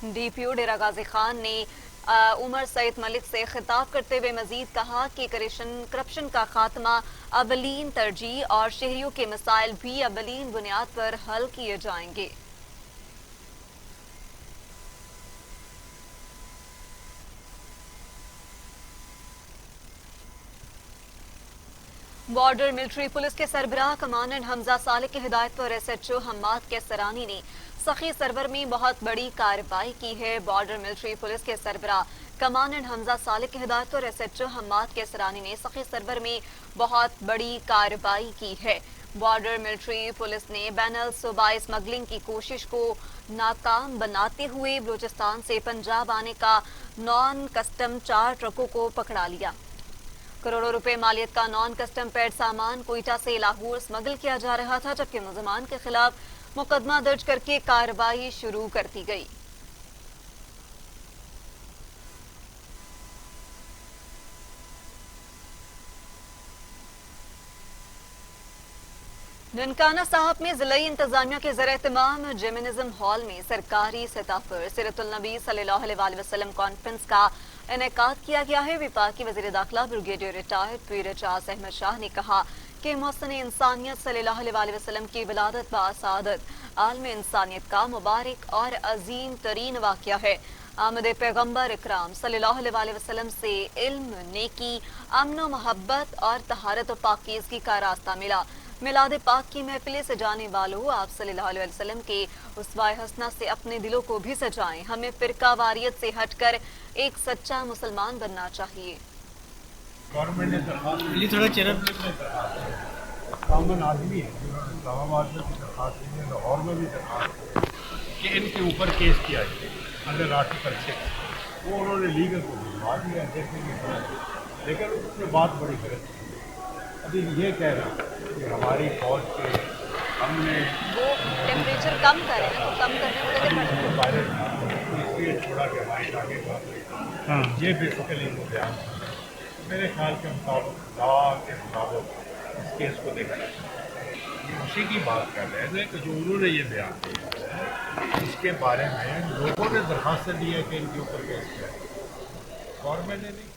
DPO डेरा गाजी खान ने उमर सईद मलिक से खिताब करते हुए मजीद कहा कि करप्शन का खात्मा अवलीन तरजीह और शहरियों के मसाइल भी अवलीन बुनियाद पर हल किए जाएंगे। बॉर्डर मिलिट्री पुलिस के सरबराह कमांडेंट हमजा साले की हिदायत पर SHO हम्माद कैसरानी ने सखी सरवर में बहुत बड़ी कार्रवाई की है। बॉर्डर मिलिट्री पुलिस के सरबराह कमांडेंट हमजा साले की हिदायत पर SHO हम्माद कैसरानी ने सखी सरवर में बहुत बड़ी कार्रवाई की है। बॉर्डर मिलिट्री पुलिस ने बैनल सूबाई स्मगलिंग की कोशिश को नाकाम बनाते हुए बलूचिस्तान से पंजाब आने का नॉन कस्टम 4 ट्रकों को पकड़ा लिया। करोड़ों रुपए मालियत का नॉन कस्टम पेड सामान कोयटा से लाहौर स्मगल किया जा रहा था, जबकि मुलजमान के खिलाफ मुकदमा दर्ज करके कार्रवाई शुरू कर दी गई। ननकाना साहब में जिलाई इंतजामिया के ज़रिए तमाम जेमिनिज्म हॉल में सरकारी सतह पर सीरतुल नबी सल्लल्लाहु अलैहि वसल्लम कॉन्फ्रेंस का इनेकाद किया गया है। विपाकी वज़ीर दाखिला ब्रिगेडियर रिटायर्ड पीर एजाज अहमद शाह ने कहा कि मोहसिन इंसानियत सल्लल्लाहु अलैहि वसल्लम की विलादत बासादत आलम इंसानियत का मुबारक और अजीम तरीन वाक़या है। आमद पैगम्बर इकराम सल्लल्लाहु अलैहि वसल्लम से इल्म, नेकी, अमन व मोहब्बत और तहारत व पाकीज़गी का रास्ता मिला। मिलाद पाक की महफिलें सजाने वालों, आप सल्लल्लाहु अलैहि वसल्लम के उसवाए हसना से अपने दिलों को भी सजाएं। हमें फिरका वारियत से हटकर एक सच्चा मुसलमान बनना चाहिए। गवर्नमेंट ने कॉमन आदमी है, इस्लामाबाद में भी दरखास्त दी है, लाहौर में भी दरखास्त है कि इनके ऊपर केस किया जाए अंडर आर्टिकल 6। वो उन्होंने लीगल को भिजवा दिया देखने, लेकिन उसमें बात बड़ी गलत है। अभी ये कह रहा है कि हमारी फौज के हमने वो टेम्परेचर कम करे ना, तो कम करने को देते पड़े इसलिए छोड़ा के हमारे आगे बात ये बेसिकली मुद्दा मेरे ख्याल के मुताबिक लॉ के मुताबिक इस केस को देखना चाहिए। उसी की बात कर रहे थे कि जो उन्होंने ये बयान दिया है इसके बारे में लोगों ने दरखास्त दी है कि इनके ऊपर केस किया है, गवर्नमेंट ने नहीं।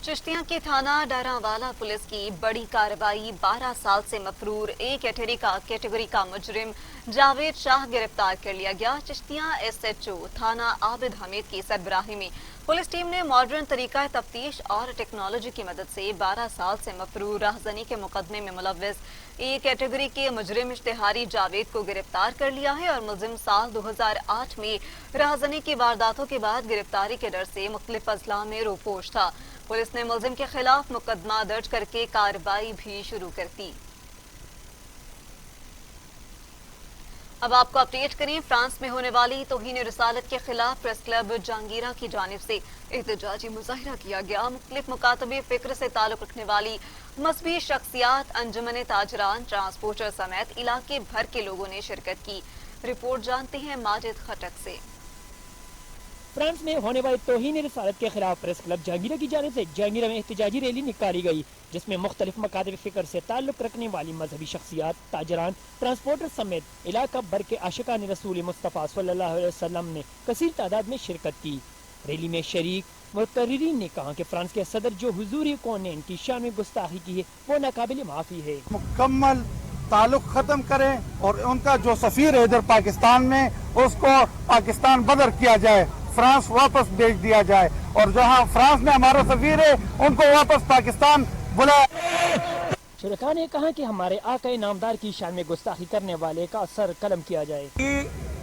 चिश्तिया के थाना डारावाला पुलिस की बड़ी कार्रवाई। 12 साल से मफरूर ए कैटेगरी का मुजरिम जावेद शाह गिरफ्तार कर लिया गया। चिश्तिया SHO थाना आबिद हमीद की सरबराही में पुलिस टीम ने मॉडर्न तरीका तफ्तीश और टेक्नोलॉजी की मदद से 12 साल से मफरूर राहजनी के मुकदमे में मुलव्वस ए कैटेगरी के मुजरिम इश्तिहारी जावेद को गिरफ्तार कर लिया है और मुलजिम साल 2008 में राहजनी की वारदातों के बाद गिरफ्तारी के डर से मुख्तलिफ अजला में रोपोश था। पुलिस ने मुलजिम के खिलाफ मुकदमा दर्ज करके कार्रवाई भी शुरू कर दी। अब आपको अपडेट करें, फ्रांस में होने वाली तौहीन रिसालत के खिलाफ प्रेस क्लब जहांगीरा की जानिब से एहतजाजी मुजाहिरा किया गया। मुख्तलिफ मुकातबे फिक्र से ताल्लुक रखने वाली मजहबी शख्सियात, अंजुमन ताजरान, ट्रांसपोर्टर समेत इलाके भर के लोगों ने शिरकत की। रिपोर्ट जानते हैं माजिद खटक से। फ्रांस में होने वाली तौहीन रिसालत के खिलाफ प्रेस क्लब जहांगीरा की जानिब से जहांगीरा में एहतजाजी रैली निकाली गई, जिसमें मुख्तलिफ मकातब फिक्र से ताल्लुक रखने वाली मजहबी शख्सियात, ताजरान, ट्रांसपोर्टर समेत इलाका भर के आशिकान रसूल मुस्तफ़ा सल्लल्लाहु अलैहि वसल्लम ने कसीर तादाद में शिरकत की। रैली में शरीक मुतर्रीरीन ने कहा कि फ्रांस के सदर जो हुजूरी कौन ने इनकी शान में गुस्ताखी की है वो नाकाबिल माफी है। मुकम्मल ताल्लुक खत्म करें और उनका जो सफीर है इधर पाकिस्तान में उसको पाकिस्तान बदर किया जाए, फ्रांस वापस भेज दिया जाए और जहां फ्रांस में हमारा सफीर है उनको वापस पाकिस्तान बुलाया। शुरका ने कहा कि हमारे आका नामदार की शान में गुस्ताखी करने वाले का सर कलम किया जाए।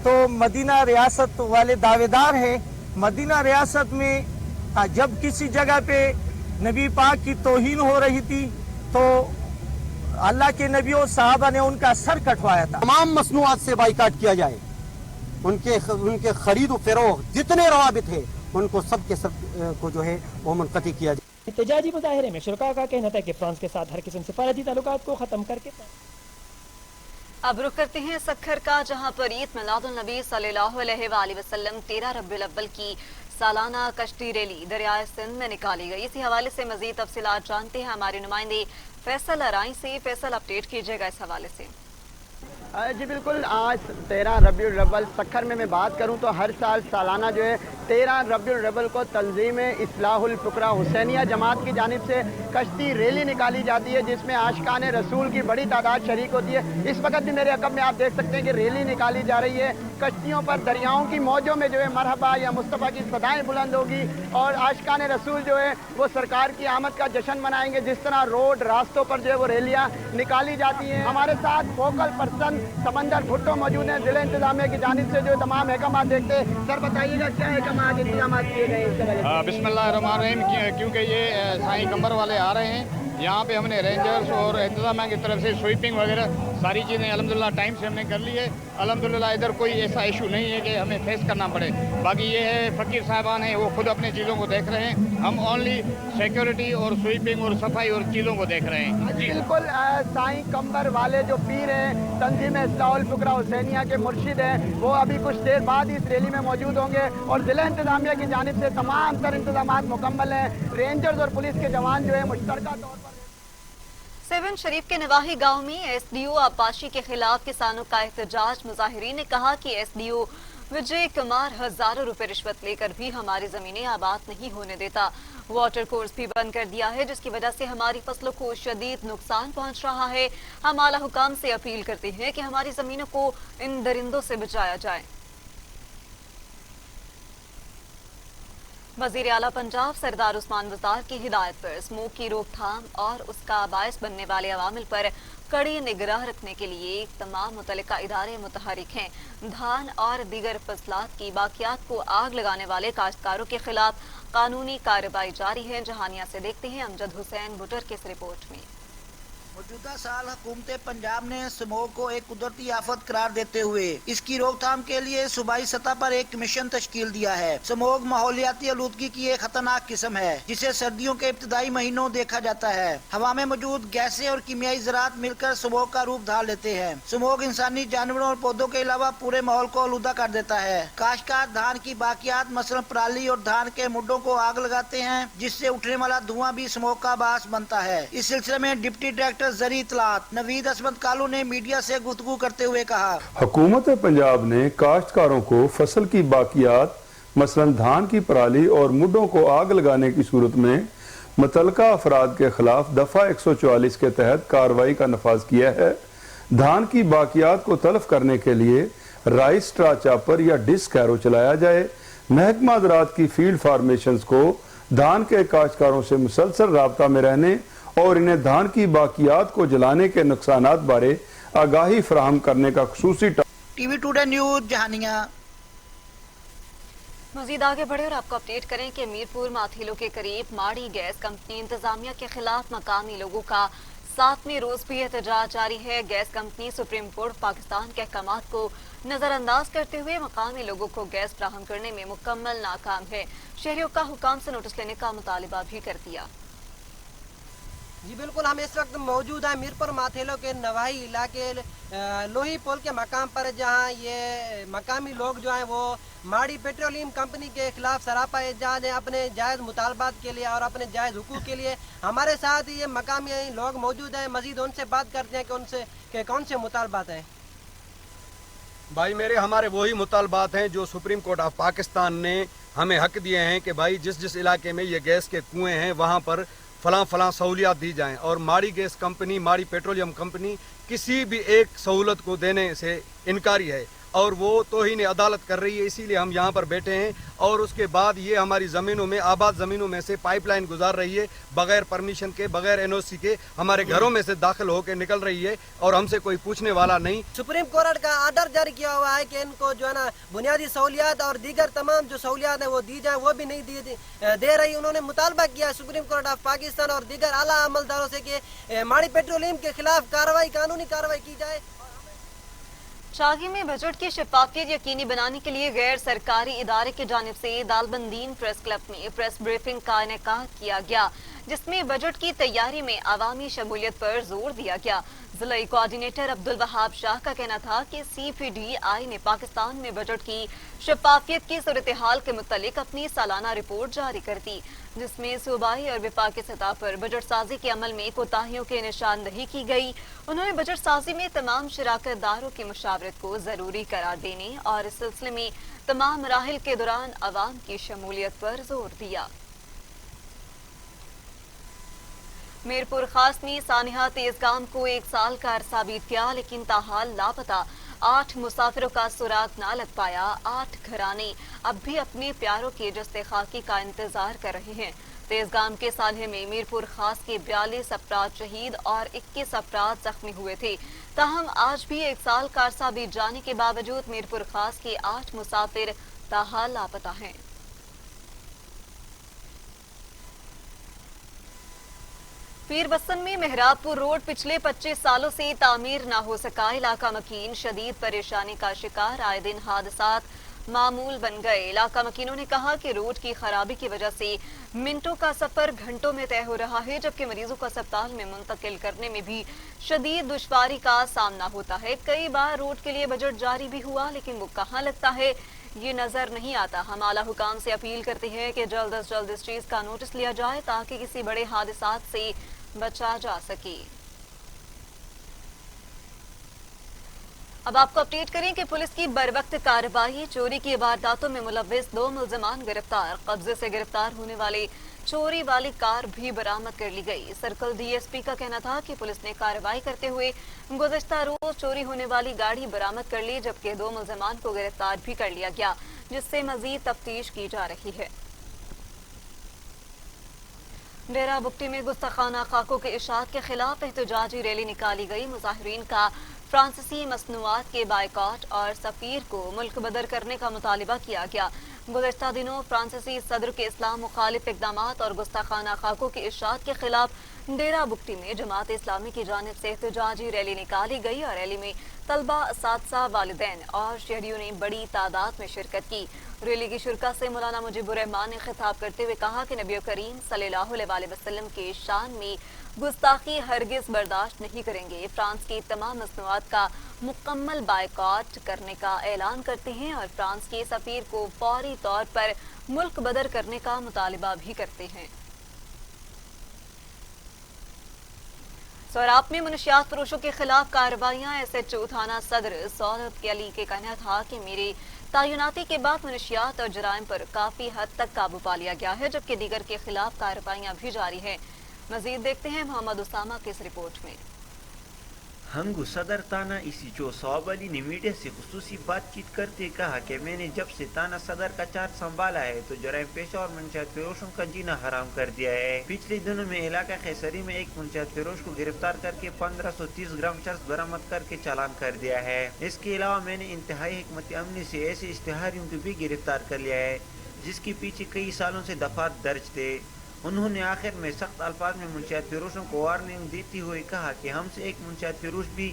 तो मदीना रियासत वाले दावेदार है, मदीना रियासत में जब किसी जगह पे नबी पाक की तौहीन हो रही थी तो अल्लाह के नबी और सहाबा ने उनका सर कटवाया था। तमाम मसनूआत से बाइकाट किया जाए, उनके खरीद फरोख जितने रवाबित है उनको सब के सब को जो है वो मुनक़ती किया जाए। एहतजाजी मुजाहिरे में शुरका का कहना था कि फ्रांस के साथ हर किस्म सफारती ताल्लुकात को खत्म करके। अब रुख करते हैं सक्खर का, जहां पर ईद मिलादुन नबी सल्लल्लाहु अलैहि वसल्लम 13 रबीउल अव्वल की सालाना कश्ती रैली दरियाए सिंध में निकाली गई। इसी हवाले से मजीद तफसीलात जानते हैं हमारे नुमाइंदे फैसल अराई से। फैसल, अपडेट कीजिएगा इस हवाले से। جی بالکل، آج 13 ربیع الاول سکھر میں بات کروں تو ہر سال سالانہ جو ہے 13 ربیع الاول کو تنظیم اصلاح الفقراء حسینیہ جماعت کی جانب سے کشتی ریلی نکالی جاتی ہے، جس میں عاشقان رسول کی بڑی تعداد شریک ہوتی ہے۔ اس وقت بھی میرے عقب میں آپ دیکھ سکتے ہیں کہ ریلی نکالی جا رہی ہے، کشتیوں پر دریاؤں کی موجوں میں جو ہے مرحبا یا مصطفیٰ کی صدائیں بلند ہوگی، اور عاشقان رسول جو ہے وہ سرکار کی آمد کا جشن منائیں گے۔ جس طرح روڈ راستوں پر جو ہے وہ ریلیاں نکالی جاتی ہیں۔ ہمارے ساتھ فوکل پرسن سمندر بھٹو موجود ہیں، ضلع انتظامیہ کی جانب سے جو تمام احکامات دیکھتے ہیں۔ سر بتائیے گا کیا احکامات انتظامات کیے گئے اس سے؟ بسم اللہ الرحمن الرحیم، کیونکہ یہ سائیں کمبر والے آ رہے ہیں، یہاں پہ ہم نے رینجرز اور انتظامیہ کی طرف سے سویپنگ وغیرہ ساری چیزیں الحمدللہ ٹائم سے ہم نے کر لی ہے۔ الحمدللہ ادھر کوئی ایسا ایشو نہیں ہے کہ ہمیں فیس کرنا پڑے۔ باقی یہ ہے فقیر صاحبان ہیں وہ خود اپنے چیزوں کو دیکھ رہے ہیں، ہم اونلی سیکیورٹی اور سویپنگ اور صفائی اور چیزوں کو دیکھ رہے ہیں۔ جی بالکل، سائیں کمبر والے جو پیر ہیں، تنظیم اصلاح الفقراء حسینیہ کے مرشد ہیں، وہ ابھی کچھ دیر بعد اس ریلی میں موجود ہوں گے، اور ضلع انتظامیہ کی جانب سے تمام تر انتظامات مکمل ہیں۔ رینجرز اور پولیس کے جوان جو ہے مشترکہ طور پر سیون شریف کے نواحی گاؤں میں ایس ڈی او آبپاشی کے خلاف کسانوں کا احتجاج۔ مظاہرین نے کہا کہ ایس ڈی او وجے کمار ہزاروں روپے رشوت لے کر بھی ہماری زمینیں آباد نہیں ہونے دیتا۔ واٹر کورس بھی بند کر دیا ہے، جس کی وجہ سے ہماری فصلوں کو شدید نقصان پہنچ رہا ہے۔ ہم اعلیٰ حکام سے اپیل کرتے ہیں کہ ہماری زمینوں کو ان درندوں سے بچایا جائے۔ وزیر اعلیٰ پنجاب سردار عثمان وزار کی ہدایت پر اسموک کی روک تھام اور اس کا باعث بننے والے عوامل پر کڑی نگراں رکھنے کے لیے تمام متعلقہ ادارے متحرک ہیں۔ دھان اور دیگر فصلات کی باقیات کو آگ لگانے والے کاشتکاروں کے خلاف قانونی کارروائی جاری ہے۔ جہانیہ سے دیکھتے ہیں امجد حسین بٹر کی اس رپورٹ میں۔ موجودہ سال حکومت پنجاب نے اسموگ کو ایک قدرتی آفت قرار دیتے ہوئے اس کی روک تھام کے لیے صوبائی سطح پر ایک کمیشن تشکیل دیا ہے۔ اسموگ ماحولیاتی آلودگی کی ایک خطرناک قسم ہے جسے سردیوں کے ابتدائی مہینوں دیکھا جاتا ہے۔ ہوا میں موجود گیسیں اور کیمیائی ذرات مل کر اسموگ کا روپ دھار لیتے ہیں۔ اسموگ انسانی جانوروں اور پودوں کے علاوہ پورے ماحول کو آلودہ کر دیتا ہے۔ کاشتکار دھان کی باقیات مثلا پرالی اور دھان کے مڈوں کو آگ لگاتے ہیں، جس سے اٹھنے والا دھواں بھی اسموگ کا باعث بنتا ہے۔ اس سلسلے میں ڈپٹی ڈائریکٹر زرعی اطلاعات نوید عصمت کالو نے میڈیا سے گفتگو کرتے ہوئے کہا، حکومت پنجاب نے کاشتکاروں کو فصل کی باقیات مثلا دھان کی پرالی اور مڈوں کو آگ لگانے کی صورت میں متعلقہ افراد کے خلاف دفعہ 144 کے تحت کارروائی کا نفاذ کیا ہے۔ دھان کی باقیات کو تلف کرنے کے لیے رائس سٹرا چاپر یا ڈسک ایرو چلایا جائے۔ محکمہ زراعت کی فیلڈ فارمیشنز کو دھان کے کاشتکاروں سے مسلسل رابطہ میں رہنے اور انہیں دھان کی باقیات کو جلانے کے نقصانات بارے آگاہی فراہم کرنے کا خصوصی T V today news Jahania. مزید آگے بڑھے اور آپ کو اپڈیٹ کریں کہ میرپور ماتھیلو کے قریب ماڑی گیس کمپنی انتظامیہ کے خلاف مقامی لوگوں کا 7ویں روز بھی احتجاج جاری ہے۔ Gas company supreme court Pakistan کے احکامات کو نظر انداز کرتے ہوئے مقامی لوگوں کو گیس فراہم کرنے میں مکمل ناکام ہے۔ شہریوں کا حکام سے نوٹس لینے کا مطالبہ بھی کر دیا۔ جی بالکل، ہم اس وقت موجود ہیں میرپور ماتھیلو کے نواحی علاقے لوہی پول کے مقام پر، جہاں یہ مقامی لوگ جو ہیں وہ ماڑی پیٹرولیم کمپنی کے خلاف سراپا احتجاج ہیں اپنے جائز مطالبات کے لیے اور اپنے جائز حقوق کے لیے۔ ہمارے ساتھ یہ مقامی لوگ موجود ہیں، مزید ان سے بات کرتے ہیں کہ ان سے کہ کون سے مطالبات ہیں۔ بھائی ہمارے وہی مطالبات ہیں جو سپریم کورٹ آف پاکستان نے ہمیں حق دیے ہیں کہ بھائی جس علاقے میں یہ گیس کے کنویں ہیں وہاں پر فلاں سہولیات دی جائیں، اور ماڑی گیس کمپنی ماڑی پیٹرولیم کمپنی کسی بھی ایک سہولت کو دینے سے انکاری ہے اور وہ توہین عدالت کر رہی ہے۔ اسی لیے ہم یہاں پر بیٹھے ہیں، اور اس کے بعد یہ ہماری زمینوں میں آباد زمینوں میں سے پائپ لائن گزار رہی ہے بغیر پرمیشن کے، بغیر این او سی کے، ہمارے گھروں میں سے داخل ہو کے نکل رہی ہے اور ہم سے کوئی پوچھنے والا نہیں۔ سپریم کورٹ کا آرڈر جاری کیا ہوا ہے کہ ان کو جو ہے نا بنیادی سہولیات اور دیگر تمام جو سہولیات ہیں وہ دی جائیں، وہ بھی نہیں دے رہی۔ انہوں نے مطالبہ کیا سپریم کورٹ آف پاکستان اور دیگر اعلیٰ عملداروں سے کہ ماڑی پیٹرولیم کے خلاف قانونی کارروائی کی جائے۔ شاہی میں بجٹ کی شفافیت یقینی بنانے کے لیے غیر سرکاری ادارے کی جانب سے دالبندین پریس کلب میں پریس بریفنگ کا انعقاد کیا گیا، جس میں بجٹ کی تیاری میں عوامی شمولیت پر زور دیا گیا۔ ज़िला कोऑर्डिनेटर अब्दुल वहाब शाह का कहना था कि CPDI ने पाकिस्तान में बजट की शफाफियत की सूरत हाल के मुतालिक अपनी सालाना रिपोर्ट जारी कर दी, जिसमें सूबाई और विफाकी सतह पर बजट साजी के अमल में कोताहियों की निशानदही की गई। उन्होंने बजट साजी में तमाम शराकतदारों की मुशावरत को जरूरी करार देने और इस सिलसिले में तमाम मराहिल के दौरान अवाम की शमूलियत पर जोर दिया। मीरपुर खास ने सानिहा तेजगाम को 1 साल का अरसा बीत गया, लेकिन ताहाल लापता 8 मुसाफिरों का सुराग ना लग पाया। 8 घराने अब भी अपने प्यारों के जस्ते खाकी का इंतजार कर रहे हैं। तेजगाम के सानिया में मीरपुर खास के 42 अफराद शहीद और 21 अफराद जख्मी हुए थे। ताहम आज भी 1 साल का अरसा बीत जाने के बावजूद मीरपुर खास के 8 मुसाफिर ताहाल लापता हैं। पीरबसन में मेहराबपुर रोड पिछले 25 सालों से तामीर न हो सका। इलाका मकीन शदीद परेशानी का शिकार, आए दिन हादसात मामूल बन गए। इलाका मकीनों ने कहा कि रोड की खराबी की वजह से मिनटों का सफर घंटों में तय हो रहा है, जबकि मरीजों को अस्पताल में मुंतकिल करने में भी शदीद दुश्वारी का सामना होता है। कई बार रोड के लिए बजट जारी भी हुआ, लेकिन वो कहाँ लगता है ये नजर नहीं आता। हम आला हुकाम से अपील करते हैं कि जल्द अज जल्द इस चीज का नोटिस लिया जाए ताकि किसी बड़े हादसात से बचा जा सके। अब आपको अपडेट करें कि पुलिस की बरवक्त कार्रवाई, चोरी की वारदातों में मुलव्विस 2 मुल्जिमान गिरफ्तार। कब्जे से गिरफ्तार होने वाले चोरी वाली कार भी बरामद कर ली गई। सर्कल DSP का कहना था कि पुलिस ने कार्रवाई करते हुए गुज़श्ता रोज चोरी होने वाली गाड़ी बरामद कर ली, जबकि 2 मुल्जिमान को गिरफ्तार भी कर लिया गया, जिससे मजीद तफ्तीश की जा रही है। डेरा बुगटी में गुस्ताखाना खाकों के इशात के खिलाफ एहतजाजी रैली निकाली गई। मुजाहिरीन का फ्रांसीसी मसनूआत के बायकॉट और सफीर को मुल्क बदर करने का मुतालिबा किया गया। गुज़श्ता दिनों फ्रांसीसी सदर के इस्लाम मुखालिफ इक़दामात और गुस्ताखाना खाकों के इशात के खिलाफ डेरा बुगटी में जमात इस्लामी की जानिब से एहतजाजी रैली निकाली गई और रैली में तलबा, असातिज़ा, वालिदैन और शहरियों ने बड़ी तादाद में शिरकत की। रैली की शिरकत से मौलाना मुजीबुर रहमान ने खिताब करते हुए कहा कि नबी करीम सल्लल्लाहु अलैहि वसल्लम के शान में गुस्ताखी हरगिज बर्दाश्त नहीं करेंगे। फ्रांस की तमाम मसनूआत का मुकम्मल बायकॉट करने का ऐलान करते हैं और फ्रांस के सफीर को फौरी तौर पर मुल्क बदर करने का मुतालिबा भी करते हैं। सोराब में मुनशियात फरोशों के खिलाफ कार्रवाइयां। SHO थाना सदर सौरत अली के कहना था कि मेरे तैनाती के बाद मुनशियात और जराइम पर काफी हद तक काबू पा लिया गया है, जबकि दीगर के खिलाफ कार्रवाइयां भी जारी हैं। मजीद देखते हैं मोहम्मद उसामा की इस रिपोर्ट में। हंगू सदर ताना SHO सौब अली ने मीडिया से खुसूसी बातचीत करते कहा कि मैंने जब से ताना सदर का चार्ज संभाला है तो जराइम पेशा और मुनशियात फरोशों का जीना हराम कर दिया है। पिछले दिनों में इलाका खैसरी में एक मुनशियात फरोश को गिरफ्तार करके 1530 ग्राम चर्च बरामद करके चालान कर दिया है। इसके अलावा मैंने इंतहाई हिकमत अमली से ऐसे इश्तिहारियों को भी गिरफ्तार कर लिया है जिसके पीछे कई सालों से दफात दर्ज थे। उन्होंने आखिर में सख्त अल्फाज में मुनशियात फिरोशों को वार्निंग देते हुए कहा कि हमसे एक मुनशियात फिरोश भी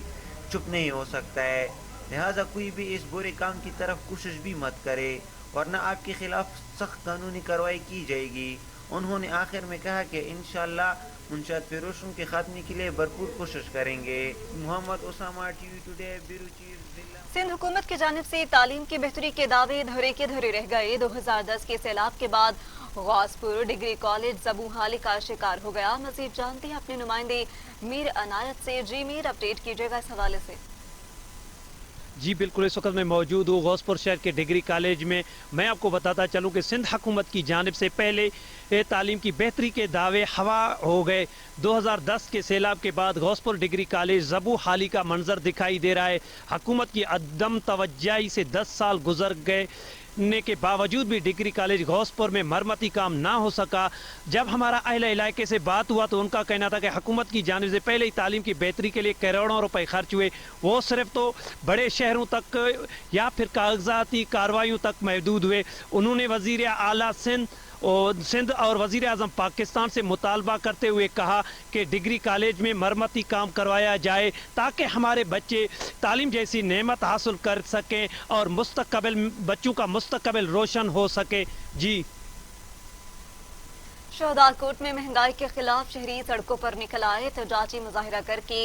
चुप नहीं हो सकता है, लिहाजा कोई भी इस बुरे काम की तरफ कोशिश भी मत करे वरना आपके खिलाफ सख्त कानूनी कार्रवाई की जाएगी। उन्होंने आखिर में कहा कि इंशाअल्लाह मुनशियात फिरोशों के खात्मे के लिए भरपूर कोशिश करेंगे। मोहम्मद उसामा, TV टुडे, बिरुचि। सिंध हुकूमत की जानिब से तालीम की बेहतरी के दावे धरे के धरे रह गए। 2010 के सैलाब के बाद गौसपुर डिग्री कॉलेज ज़बू हाली का शिकार हो गया। मजीद जानते हैं अपने नुमाइंदे मीर अनायत से। जी मीर, अपडेट कीजिएगा इस हवाले से। जी बिल्कुल, इस वक्त मैं मौजूद हूँ गौसपुर शहर के डिग्री कॉलेज में। मैं आपको बताता चलूँ कि सिंध हुकूमत की जानिब से पहले तालीम की बेहतरी के दावे हवा हो गए। 2010 के सैलाब के बाद गौसपुर डिग्री कॉलेज ज़बू हाली का मंजर दिखाई दे रहा है। हुकूमत की अदम तवज्जोही से 10 साल गुजर गए के बावजूद भी डिग्री कॉलेज गौसपुर में मरम्मती काम ना हो सका। जब हमारा अहले इलाके से बात हुआ तो उनका कहना था कि हुकूमत की जानिब से पहले ही तालीम की बेहतरी के लिए करोड़ों रुपए खर्च हुए, वो सिर्फ तो बड़े शहरों तक या फिर कागजाती कार्रवाइयों तक महदूद हुए। उन्होंने वज़ीर आला सिंध और वज़ीर आज़म पाकिस्तान से मुतालबा करते हुए कहा कि डिग्री कॉलेज में मरम्मती काम करवाया जाए ताकि हमारे बच्चे तालीम जैसी नेमत हासिल कर सकें और बच्चों का मुस्तकबिल रोशन हो सके। जी शहदाद कोट में महंगाई के खिलाफ शहरी सड़कों पर निकल आए, एहतजाजी मुजाहिरा करके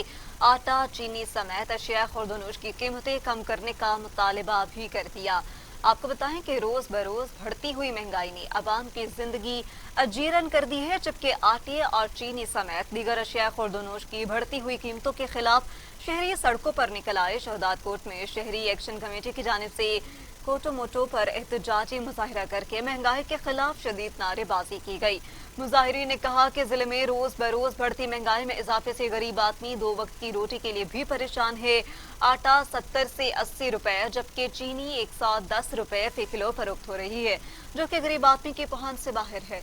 आटा, चीनी समेत अशिया खुर्दनोश की कीमतें कम करने का मुतालबा भी कर दिया। आपको बताएं कि रोज बरोज बढ़ती हुई महंगाई ने आवाम की जिंदगी अजीरन कर दी है, जबकि आटे और चीनी समेत दीगर अशिया खुर्दनोश की बढ़ती हुई कीमतों के खिलाफ शहरी सड़कों पर निकल आए। शहदाद कोट में शहरी एक्शन कमेटी की जानिब से कोटो मोटो पर एहतजाजी मुजाहिरा करके महंगाई के खिलाफ शदीद नारेबाजी की गई। मुजाहिरीन ने कहा कि जिले में रोज बरोज बढ़ती महंगाई में इजाफे से गरीब आदमी 2 वक्त की रोटी के लिए भी परेशान है। आटा 70 से 80 रुपए जबकि चीनी 110 रुपए फी किलो फरोख्त हो रही है, जो कि गरीब आदमी की पहुंच से बाहर है।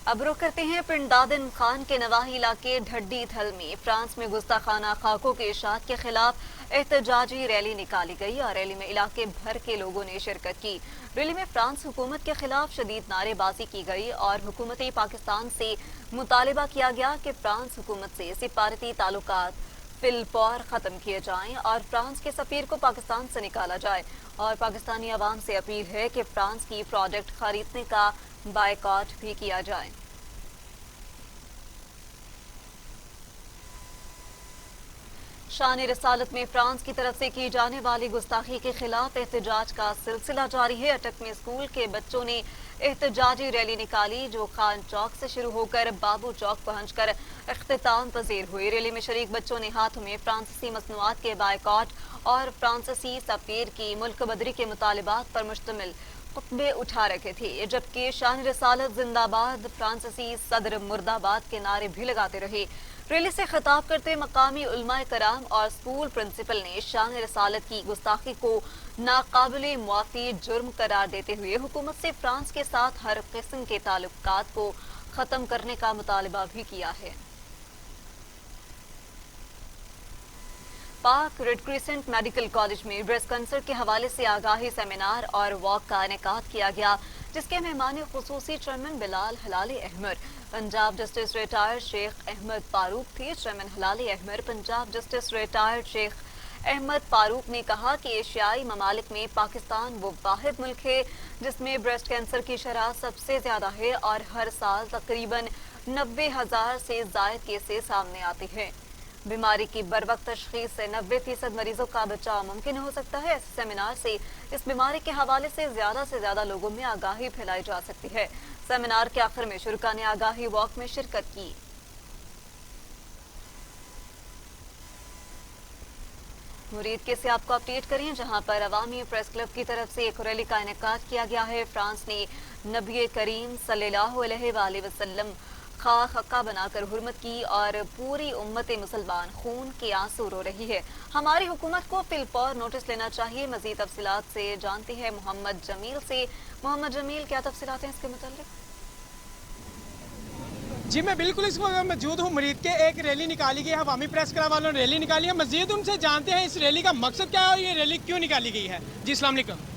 अब रुख करते हैं पिंड दादन खान के नवाही इलाके ढड्डी थल में फ्रांस में गुस्ताखाना खाकों के इशात के खिलाफ एहतजाजी रैली निकाली गई और रैली में इलाके भर के लोगों ने शिरकत की। रैली में फ्रांस हुकूमत के खिलाफ शदीद नारेबाजी की गई और हुकूमत पाकिस्तान से मुतालिबा किया गया कि फ्रांस हुकूमत से सिफारती ताल्लुकात फिलपौर खत्म किए जाएं और फ्रांस के सफीर को पाकिस्तान से निकाला जाए। और पाकिस्तानी अवाम से अपील है कि फ्रांस की प्रोडक्ट खरीदने का बायकॉट भी किया जाए। शान रसालत में फ्रांस की तरफ से की जाने वाली गुस्ताखी के खिलाफ एहतजाज का सिलसिला जारी है। अटक में स्कूल के बच्चों ने एहतजाजी रैली निकाली, जो खान चौक से शुरू होकर बाबू चौक पहुंचकर इख्तिताम पजीर हुई। रैली में शरीक बच्चों ने हाथों में फ्रांसीसी मसनूआत के बायकॉट और फ्रांसीसी सफीर की मुल्क बदरी के मुतालिबात पर मुश्तमिल खुतबे उठा रखे थे, जबकि शान रसालत जिंदाबाद, फ्रांसीसी सदर मुर्दाबाद के नारे भी लगाते रहे। रैली से खिताब करते मकामी उलमाए कराम और स्कूल प्रिंसिपल ने शान रसालत की गुस्ताखी को नाकाबिले मुआफी जुर्म करार देते हुए हुकूमत से फ्रांस के साथ हर किस्म के ताल्लुकात को खत्म करने का मुतालबा भी किया है। पाक रेड क्रिसेंट मेडिकल कॉलेज में ब्रेस्ट कैंसर के हवाले से आगाही सेमिनार और वॉक का इनेकाद किया गया, जिसके मेहमान खुसूसी चेयरमैन बिलाल हलाली अहमद, पंजाब जस्टिस रिटायर्ड शेख अहमद फारूक थे। चेयरमैन हलाली अहमद, पंजाब जस्टिस रिटायर्ड शेख अहमद फारूक ने कहा कि एशियाई ममालिक में पाकिस्तान वो वाहिद मुल्क है जिसमें ब्रेस्ट कैंसर की शरह सबसे ज्यादा है और हर साल तकरीबन 90,000 से ज्यादा केसेस सामने आते हैं। बीमारी की बरवक्त तशखीस से 90% मरीजों का बचाव मुमकिन हो सकता है। इस सेमिनार से इस बीमारी के हवाले से ज्यादा लोगों में आगाही फैलाई जा सकती है। सेमिनार के आखिर में शुरा ने आगाही वॉक में शिरकत की। मुरीद के से आपको अपडेट करें, जहां पर अवामी प्रेस क्लब की तरफ से एक रैली का इनेकाद किया गया है। फ्रांस ने नबी करीम सल्लल्लाहु अलैहि वसल्लम खाक हक्का बनाकर हुर्मत की और पूरी उम्मत मुसलमान खून के आंसू रो रही है। हमारी हुकूमत को फिलपौर नोटिस लेना चाहिए। मजीद तफसीलात से जानते हैं मोहम्मद जमील से। मोहम्मद जमील, क्या तफसीलात हैं इसके मुताल्लिक? जी मैं बिल्कुल इस वक्त मौजूद हूँ। मुरीद के एक रैली निकाली गई है, अवामी प्रेस क्लब वालों ने रैली निकाली है। मजीद उनसे जानते हैं इस रैली का मकसद क्या है और ये रैली क्यों निकाली गई है। जी अस्सलाम वालेकुम।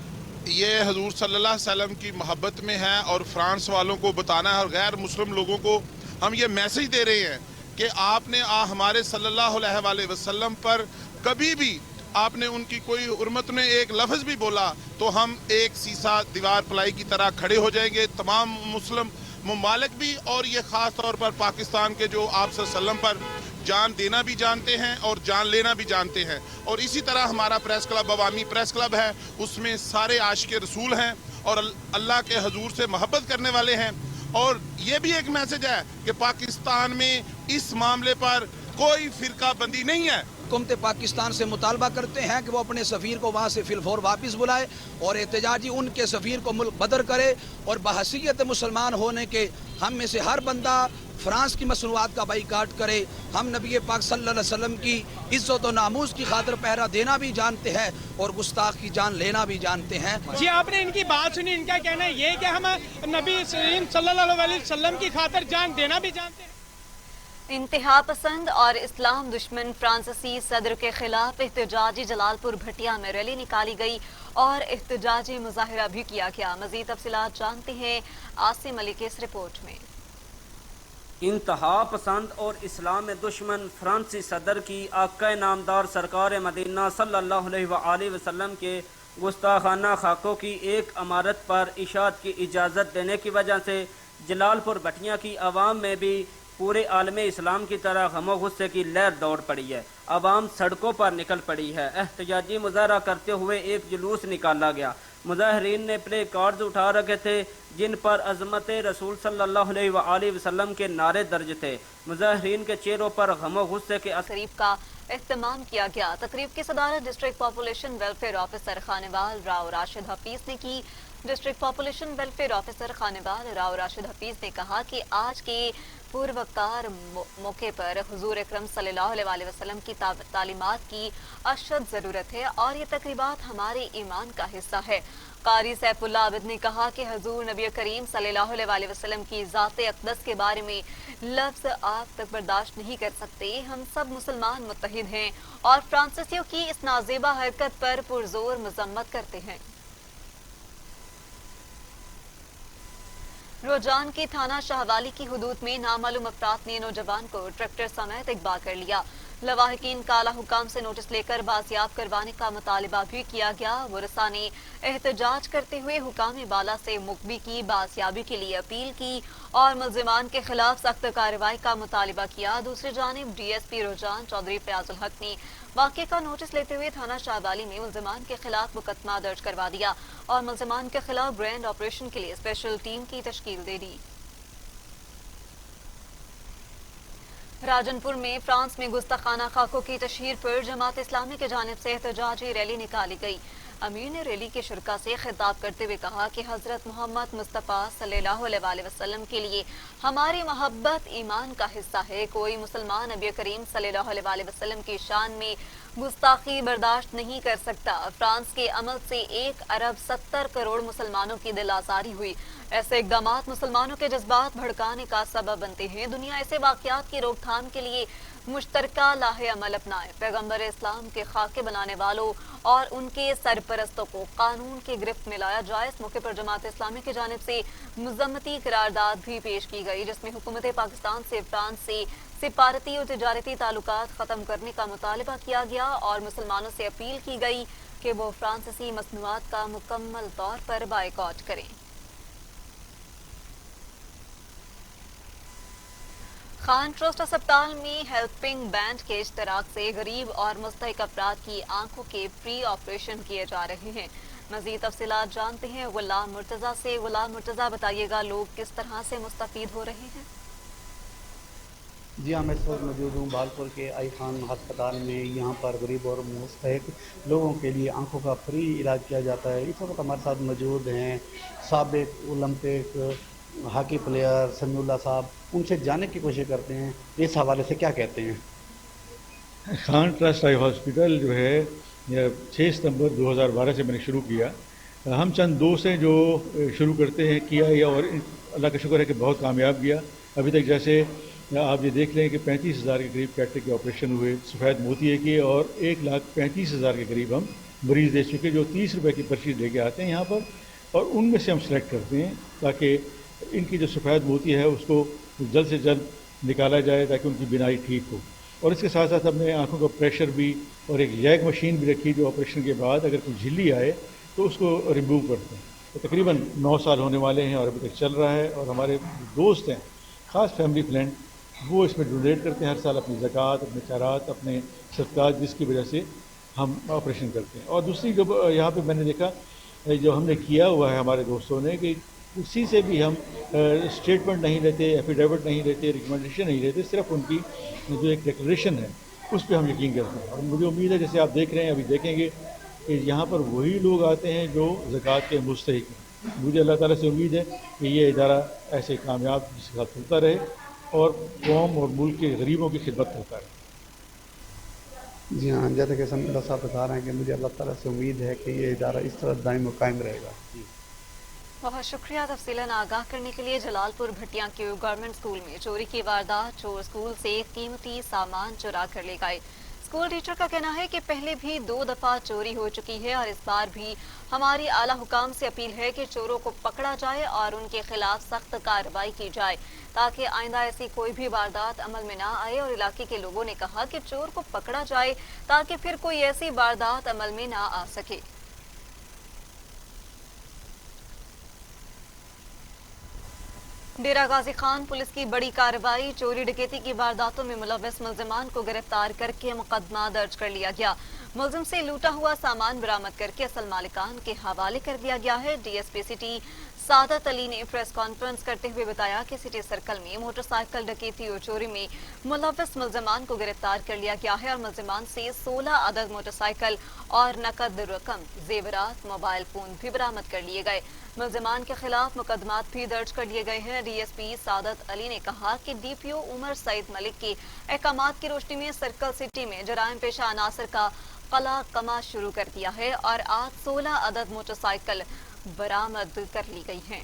ये हजूर सल्लल्लाहु अलैहि वसल्लम की मोहब्बत में है और फ्रांस वालों को बताना है और गैर मुस्लिम लोगों को हम ये मैसेज दे रहे हैं कि आपने हमारे सल्लल्लाहु अलैहि वसल्लम पर कभी भी आपने उनकी कोई हुर्मत में एक लफ्ज़ भी बोला तो हम एक सीसा दीवार पलाई की तरह खड़े हो जाएंगे। तमाम मुस्लिम ममालिक भी और ये ख़ास तौर पर पाकिस्तान के जो आप सल्लम पर जान देना भी जानते हैं और जान लेना भी जानते हैं। और इसी तरह हमारा प्रेस क्लब अवामी प्रेस क्लब है, उसमें सारे आशिक़ रसूल हैं और अल्लाह के हजूर से मोहब्बत करने वाले हैं। और ये भी एक मैसेज है कि पाकिस्तान में इस मामले पर कोई फिरका बंदी नहीं है। हुकूमत पाकिस्तान से मुतालबा करते हैं कि वो अपने सफ़ीर को वहाँ से फिलफौर वापस बुलाए और एहतजाजी उनके सफ़ीर को मुल्क बदर करे और बहसीयत मुसलमान होने के हम में से हर बंदा फ्रांस की मसनूआत का बाइकाट करे। हम नबी पाक सल्लल्लाहु अलैहि वसल्लम की इज्जत और नामूस की खातिर पहरा देना भी जानते हैं और गुस्ताख की जान लेना भी जानते हैं। जी आपने इनकी बात सुनी, इनका कहना है ये कि हम नबी सल्लल्लाहु अलैहि वसल्लम की खातिर जान देना भी जानते हैं। इंतहा पसंद और इस्लाम दुश्मन फ्रांसीसी सदर के खिलाफ एहतजाजी जलालपुर भटिया में रैली निकाली गई और एहतजाजी मुजाहिरा भी किया गया। मजीद तफसीलात जानते हैं आसिम अली की इस रिपोर्ट में। इंतहा पसंद और इस्लाम दुश्मन फ्रांसी सदर की आका नामदार सरकार मदीना सल्लल्लाहु अलैहि वसल्लम के गुस्ताखाना खाकों की एक इमारत पर इशात की इजाज़त देने की वजह से जलालपुर भटिया की आवाम में भी पूरे आलम इस्लाम की तरह गम गुस्से की लहर दौड़ पड़ी है। आवाम सड़कों पर निकल पड़ी है। एहतजाजी मुजाहरा करते हुए एक जुलूस निकाला गया। मुजाहरीन ने प्ले कार्ड्स उठा रखे थे जिन पर अज़मत रसूल सल्लल्लाहु अलैहि वसल्लम के नारे दर्ज थे। मुजाहरीन के चेहरों पर गम गुस्से के तकरीब का एहतमाम किया गया। तकरीब की सदारत district population welfare officer Khanewal Rao Rashid Hafeez ने की। District population welfare officer Khanewal Rao Rashid Hafeez ने कहा कि आज के पूर्वकार मौके पर हुजूर अकरम सल्लल्लाहु अलैहि वसल्लम की तालीमात की अशद ज़रूरत है और ये तकरीबात हमारे ईमान का हिस्सा है। कारी सैफुल्लाह आबिद ने कहा कि हुजूर नबी करीम सल्लल्लाहु अलैहि वसल्लम की ज़ात अक़दस के बारे में लफ्ज़ आप तक बर्दाश्त नहीं कर सकते। हम सब मुसलमान मुत्तहिद हैं और फ्रांसीसियों की इस नाज़ेबा हरकत पर पुरजोर मज़म्मत करते हैं। रोजान की थाना शाहवाली की हुदूद में नामालूम अफराद ने नौजवान को ट्रैक्टर समेत अगवा कर लिया। लवाहिकीन का आला हुकाम से नोटिस लेकर बाजियाब करवाने का मुतालिबा भी किया गया। वरसा ने एहतजाज करते हुए हुकाम बाला से मुकबी की बाजियाबी के लिए अपील की और मुल्जिमान के खिलाफ सख्त कार्रवाई का मुतालिबा किया। दूसरी जानिब DSP रोजान चौधरी फयाजुल हक ने वाक़े का नोटिस लेते हुए थाना शाहवाली में मुल्जिमान के खिलाफ मुकदमा दर्ज करवा दिया और मुल्जिमान के खिलाफ ग्रैंड ऑपरेशन के लिए स्पेशल टीम की तश्कील दे दी। राजनपुर में फ्रांस में गुस्ताखाना खाकों की तशहीर पर जमात इस्लामी की जानिब से एहतजाजी रैली निकाली गई। अमीर ने रैली के शुरका से खिताब करते हुए कहा कि हजरत मोहम्मद मुस्तफ़ा सल्लल्लाहु अलैहि वसल्लम के लिए हमारी मोहब्बत ईमान का हिस्सा है। कोई मुसलमान नबी करीम सल्लल्लाहु अलैहि वसल्लम की शान में गुस्ताखी बर्दाश्त नहीं कर सकता। फ्रांस के अमल से 1 अरब 70 करोड़ मुसलमानों की दिल आज़ारी हुई। ऐसे इक़दामात मुसलमानों के जज्बात भड़काने का सबब बनते हैं। दुनिया ऐसे वाक़यात की रोकथाम के लिए मुश्तरका लाहे अमल अपनाए। पैगम्बर इस्लाम के खाके बनाने वालों और उनके सरपरस्तों को कानून की गिरफ्त में लाया जाए। इस मौके पर जमात इस्लामी की जानिब से मुज़म्मती करारदाद भी पेश की गई जिसमें हुकूमत पाकिस्तान से फ्रांस से सिफारती और तिजारती ताल्लुकात ख़त्म करने का मुतालिबा किया गया और मुसलमानों से अपील की गई कि वो फ्रांसीसी मसनूआत का मुकम्मल तौर पर बायकॉट करें। खान ट्रस्ट अस्पताल में हेल्पिंग बैंड के इश्तराक से गरीब और मुस्तहिक अफराद की आंखों के प्री ऑपरेशन किए जा रहे हैं। मज़ीद तफसीलात जानते हैं गुलाम मुर्तज़ा से। गुलाम मुर्तज़ा, बताइएगा लोग किस तरह से मुस्तफीद हो रहे हैं? जी हाँ, मैं इस वक्त मौजूद हूँ बालपुर के आई खान अस्पताल में। यहाँ पर गरीब और मुस्तहिक लोगों के लिए आंखों का फ्री इलाज किया जाता है। इस वक्त हमारे साथ मौजूद हैं साबिक ओलंपिक हॉकी प्लेयर समीउल्लाह साहब। उनसे जानने की कोशिश करते हैं इस हवाले से क्या कहते हैं। खान ट्रस्ट आई हॉस्पिटल जो है 6 सितंबर 2012 से मैंने शुरू किया। हम चंद दोस्त हैं जो शुरू करते हैं किया या और अल्लाह का शुक्र है कि बहुत कामयाब गया। अभी तक जैसे आप ये देख लें कि 35,000 के करीब कैटरेक्ट के ऑपरेशन हुए, सफ़ेद मोतिये के, और 1,35,000 के करीब हम मरीज़ दे चुके जो 30 रुपये की पर्ची लेके आते हैं यहाँ पर, और उनमें से हम सेलेक्ट करते हैं ताकि इनकी जो सफ़ेद मोती है उसको जल्द से जल्द निकाला जाए ताकि उनकी बीनाई ठीक हो। और इसके साथ साथ हमने आँखों का प्रेशर भी और एक जैग मशीन भी रखी जो ऑपरेशन के बाद अगर कोई झिल्ली आए तो उसको रिमूव करते हैं। तो तकरीबन 9 साल होने वाले हैं और अभी तक चल रहा है। और हमारे दोस्त हैं ख़ास फैमिली फ्रेंड, वो इसमें डोनेट करते हैं हर साल अपनी ज़कात, अपने खैरात, अपने सदक़ात, जिसकी वजह से हम ऑपरेशन करते हैं। और दूसरी जो यहाँ पे मैंने देखा जो हमने किया हुआ है हमारे दोस्तों ने कि किसी से भी हम स्टेटमेंट नहीं लेते, एफिडेविट नहीं लेते, रिकमेंडेशन नहीं लेते, सिर्फ उनकी जो एक डिक्लेरेशन है उस पर हम यकीन करते हैं। और मुझे उम्मीद है जैसे आप देख रहे हैं, अभी देखेंगे कि यहाँ पर वही लोग आते हैं जो ज़कात के मुस्तहिक हैं। मुझे अल्लाह ताला से उम्मीद है कि ये इदारा ऐसे कामयाब जिसके साथ चलता रहे और कौम और मुल्क के गरीबों की खिदमत करता रहे। जी हाँ, जैसे कि समीउल्लाह साहब बता रहे हैं कि मुझे अल्लाह ताला से उम्मीद है कि ये इदारा इस तरह दायम व कायम रहेगा। बहुत शुक्रिया तफसीलन आगाह करने के लिए। जलालपुर भटिया के गवर्नमेंट स्कूल में चोरी की वारदात, चोर स्कूल से कीमती सामान चुरा कर ले गए। स्कूल टीचर का कहना है कि पहले भी 2 दफ़ा चोरी हो चुकी है और इस बार भी हमारी आला हुकाम से अपील है कि चोरों को पकड़ा जाए और उनके खिलाफ सख्त कार्रवाई की जाए ताकि आइंदा ऐसी कोई भी वारदात अमल में ना आए। और इलाके के लोगों ने कहा कि चोर को पकड़ा जाए ताकि फिर कोई ऐसी वारदात अमल में ना आ सके। डेरा गाजी खान पुलिस की बड़ी कार्रवाई, चोरी डकैती की वारदातों में मुलव्वस मुल्जिमान को गिरफ्तार करके मुकदमा दर्ज कर लिया गया। मुलजिम से लूटा हुआ सामान बरामद करके असल मालिकान के हवाले कर दिया गया है। डीएसपी सिटी सादत अली ने प्रेस कॉन्फ्रेंस करते हुए बताया कि सिटी सर्कल में मोटरसाइकिल डकैती और चोरी में मुलव्वस मुल्जिमान को गिरफ्तार कर लिया गया है और मुल्जिमान से 16 अदद मोटरसाइकिल और नकद रकम, जेवरात, मोबाइल फोन भी बरामद कर लिए गए। मुल्जिमान के खिलाफ मुकदमात भी दर्ज कर लिए गए हैं। डीएसपी सादत अली ने कहा कि डीपीओ उमर सईद मलिक के अहकामात की रोशनी में सर्कल सिटी में जराइम पेशा अनासर का कला कमा शुरू कर दिया है और आज 16 अदद मोटरसाइकिल बरामद कर ली गई हैं।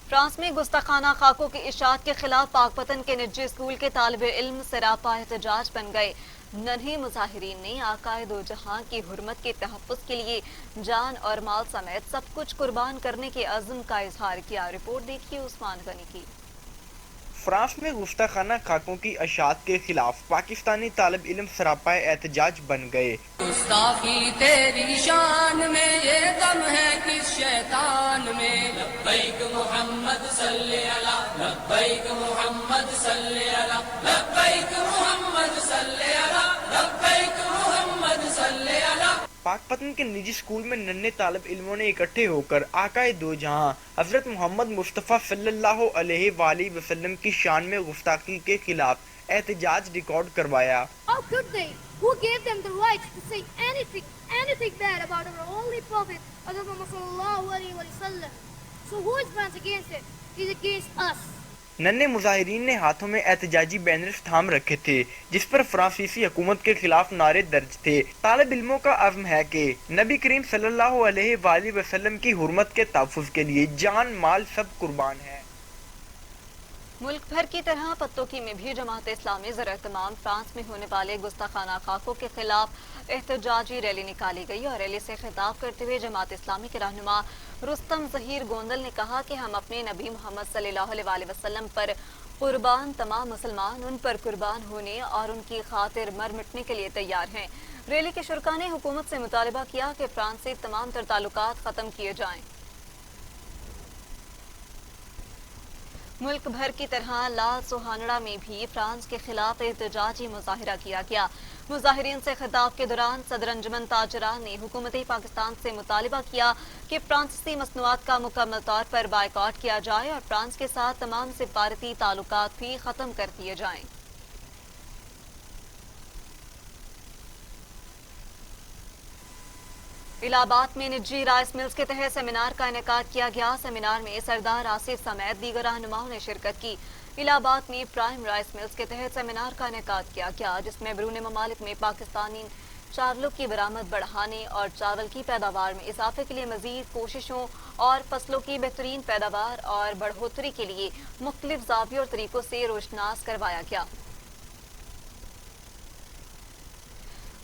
फ्रांस में गुस्ताखाना खाकों की इशाअत के खिलाफ पाकपतन के निजी स्कूल के तालिबे इल्म सरापा एहतजाज बन गए। नन्हे मुजाहिरीन ने आकाए दो जहां की हुर्मत के तहफ़्फ़ुज़ के लिए जान और माल समेत सब कुछ कुर्बान करने के अज़्म का इजहार किया। रिपोर्ट देखिए उस्मान गनी की। फ्रांस में गुस्ताखाना खाकों की अशात के खिलाफ पाकिस्तानी तालिब इल्म सरापा एहतजाज बन गए। गुस्ताखी तेरी शान में ये दम है किस शैतान में, लब्बैक मोहम्मद सल्ले अला, लब्बैक मोहम्मद सल्ले अला, लब्बैक मोहम्मद सल्ले अला, लब्बैक मोहम्मद सल्ले अला। पाकपतन के निजी स्कूल में नन्हे तालिब इल्मों ने इकट्ठे होकर आकाए दो जहां हजरत मोहम्मद मुस्तफ़ा सल्लल्लाहु अलैहि वसल्लम की शान में गुस्ताखी के खिलाफ एहतजाज रिकॉर्ड करवाया। How could they? Who gave them the right to say anything bad about our holy prophet Muhammad sallallahu alaihi wasallam? So who is France against it? He's against us. नन्हे मुजाहिरीन ने हाथों में एहतजाजी बैनर्स थाम रखे थे जिस पर फ्रांसीसी हुकूमत के खिलाफ नारे दर्ज थे। तालिब इल्मों का अज़्म है कि नबी करीम सल्लल्लाहु अलैहि वसल्लम की हुर्मत के तहफ़्फ़ुज़ के लिए जान माल सब कुर्बान है। मुल्क भर की तरह पत्तोकी में भी जमात इस्लामी ज़र-ए-तमाम फ्रांस में होने वाले गुस्ताखाना खाकों के खिलाफ एहतजाजी रैली निकाली गई और रैली से खिताब करते हुए जमात इस्लामी के रहनुमा रुस्तम ज़हीर गोंदल ने कहा कि हम अपने नबी मोहम्मद सल्लल्लाहु अलैहि वसल्लम पर कुर्बान तमाम मुसलमान उन पर कुर्बान होने और उनकी खातिर मर मिटने के लिए तैयार हैं। रैली के शुरका ने हुकूमत से मुतालबा किया कि फ्रांस से तमाम तर ताल्लुकात ख़त्म किए जाएं। मुल्क भर की तरह लाल सोहानड़ा में भी फ्रांस के खिलाफ एहतजाजी मुजाहिरा किया गया। मुजाहिरीन से खिताब के दौरान सदर अंजुमन ताजरान ने हुकूमत पाकिस्तान से मुतालिबा किया कि फ्रांसीसी मसनूआत का मुकम्मल तौर पर बायकॉट किया जाए और फ्रांस के साथ तमाम सिफारती ताल्लुकात भी खत्म कर दिए जाएं। इलाहाबाद में निजी राइस मिल्स के तहत सेमिनार का इनेकाद किया गया। सेमिनार में सरदार आसिफ समेत दीगर रहनुमाओं ने शिरकत की। इलाहाबाद में प्राइम राइस मिल्स के तहत सेमिनार का इनेकाद किया गया जिसमें बैरून ममालिक में पाकिस्तानी चावलों की बरामद बढ़ाने और चावल की पैदावार में इजाफे के लिए मजीद कोशिशों और फसलों की बेहतरीन पैदावार और बढ़ोतरी के लिए मुख्तलिफ ज़ावियों और तरीकों से रोशनास करवाया गया।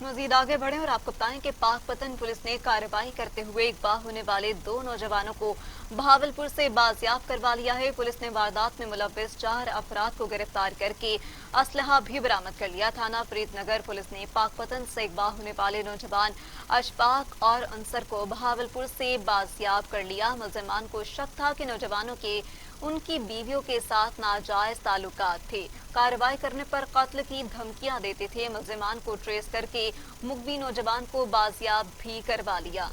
मजीद आगे बढ़े और आपको बताएं कि पाकपतन पुलिस ने कार्रवाई करते हुए अगवा होने वाले 2 नौजवानों को बहावलपुर से बाजियाब करवा लिया है। पुलिस ने वारदात में मुलव्वस 4 अफराद को गिरफ्तार करके असलहा भी बरामद कर लिया। थाना फरीदनगर पुलिस ने पाकपतन से अगवा होने वाले नौजवान अशफाक और अंसर को बहावलपुर से बाजियाब कर लिया। मुल्जिमान को शक था कि नौजवानों के उनकी बीवियों के साथ नाजायज ताल्लुकात थे। कार्रवाई करने पर कत्ल की धमकियां देते थे। मुल्जिमान को ट्रेस करके मुगवी नौजवान को बाजियाब भी करवा लिया।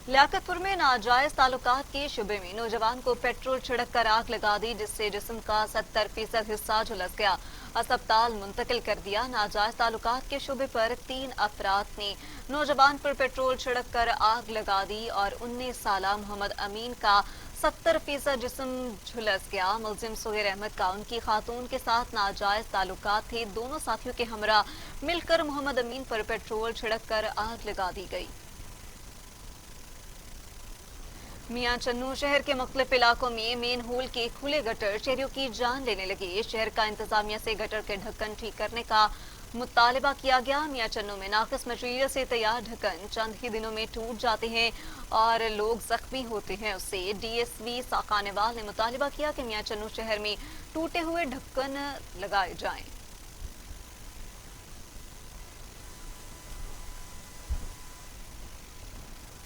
लियाकतपुर में नाजायज ताल्लुकात के शुबे में नौजवान को पेट्रोल छिड़क कर आग लगा दी जिससे जिस्म का 70% हिस्सा झुलस गया। अस्पताल मुंतकिल कर दिया। नाजायज ताल्लुकात के शुबे पर 3 अफराद ने नौजवान पर पेट्रोल छिड़क कर आग लगा दी और 19 साला मोहम्मद अमीन का 70% जिस्म झुलस गया। मुल्जिम सुहेर अहमद का उनकी खातून के साथ नाजायज ताल्लुकात थे। दोनों साथियों के हमरा मिलकर मोहम्मद अमीन पर पेट्रोल छिड़क कर आग लगा दी गई। मियां चन्नू शहर के मुख्तलिफ इलाकों में मेन होल के खुले गटर शहरियों की जान लेने लगे। शहर का इंतजामिया से गटर के ढक्कन ठीक करने का मुतालबा किया गया। मियां चन्नू में नाकिस मटेरियल से तैयार ढक्कन चंद ही दिनों में टूट जाते हैं और लोग जख्मी होते हैं। उससे डीएसपी साकानेवाल ने मुतालबा किया कि मियां चन्नू शहर में टूटे हुए ढक्कन लगाए जाएं।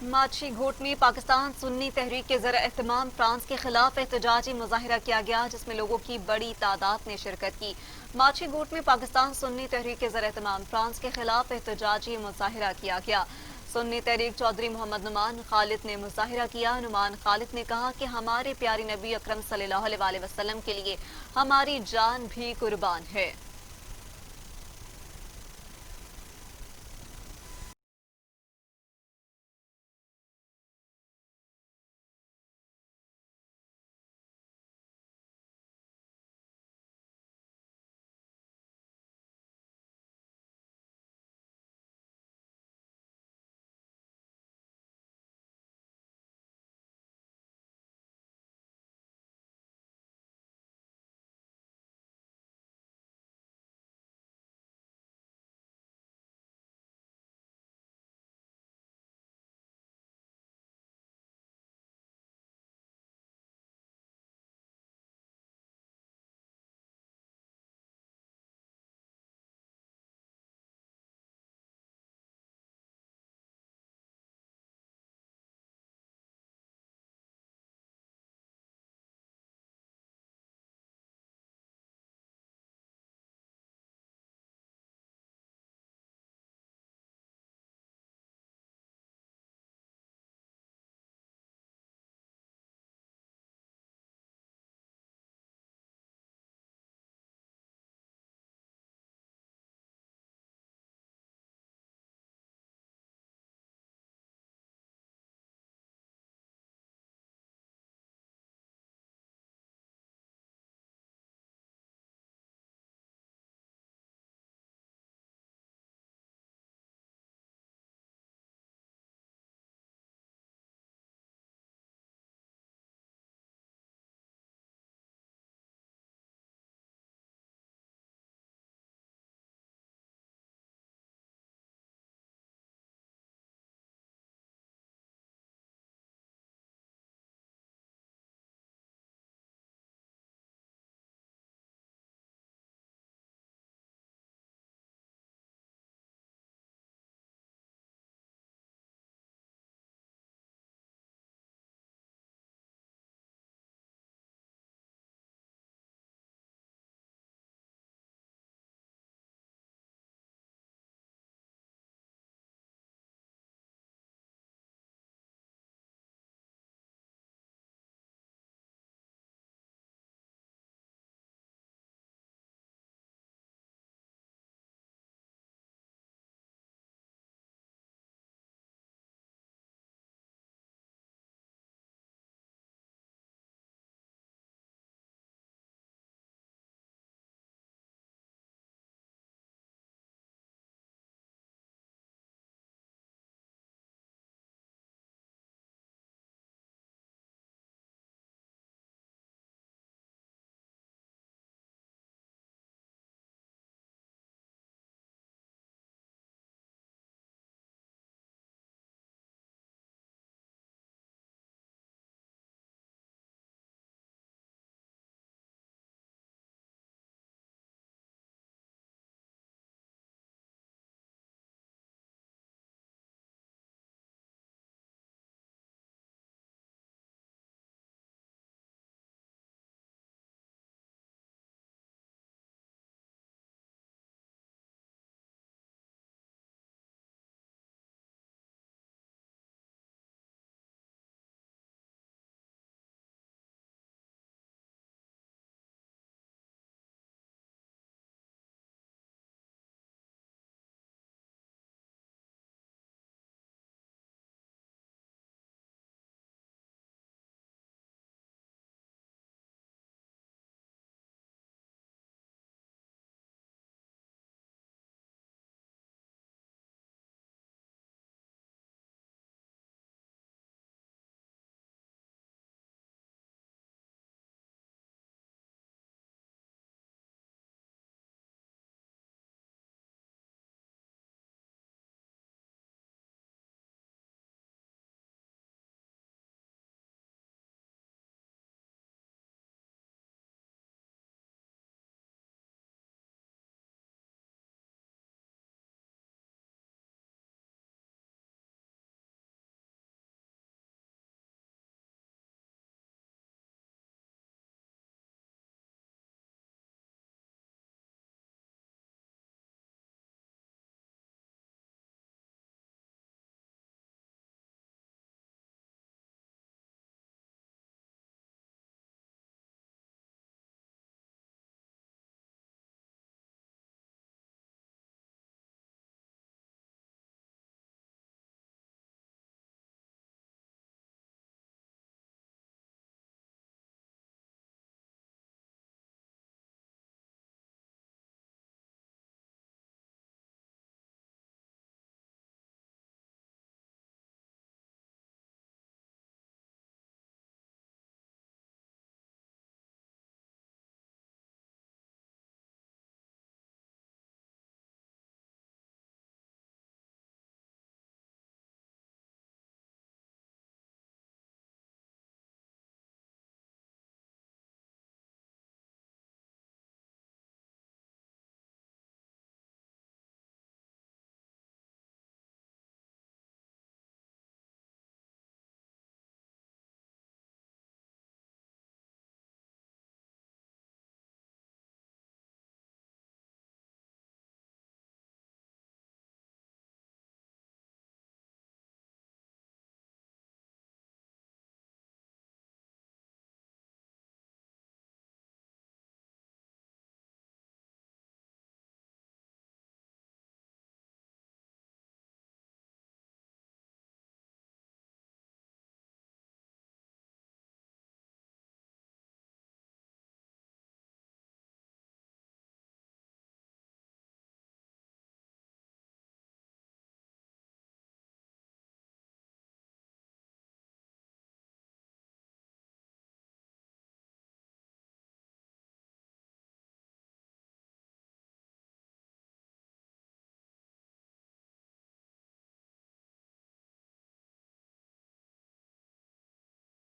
माछी घोट में पाकिस्तान सुन्नी तहरीक के ज़र एहतमाम फ्रांस के खिलाफ एहतजाजी मुजाहिरा किया गया, जिसमें लोगों की बड़ी तादाद ने शिरकत की। माछी घोट में पाकिस्तान सुन्नी तहरीक के ज़र एहतमाम फ्रांस के खिलाफ एहतजाजी मुजाहिरा किया गया। सुन्नी तहरीक चौधरी मोहम्मद नुमान खालिद ने मुजाहिरा किया। नुमान खालिद ने कहा कि हमारे प्यारे नबी अकरम सल्लल्लाहु अलैहि वसल्लम के लिए हमारी जान भी कुर्बान है।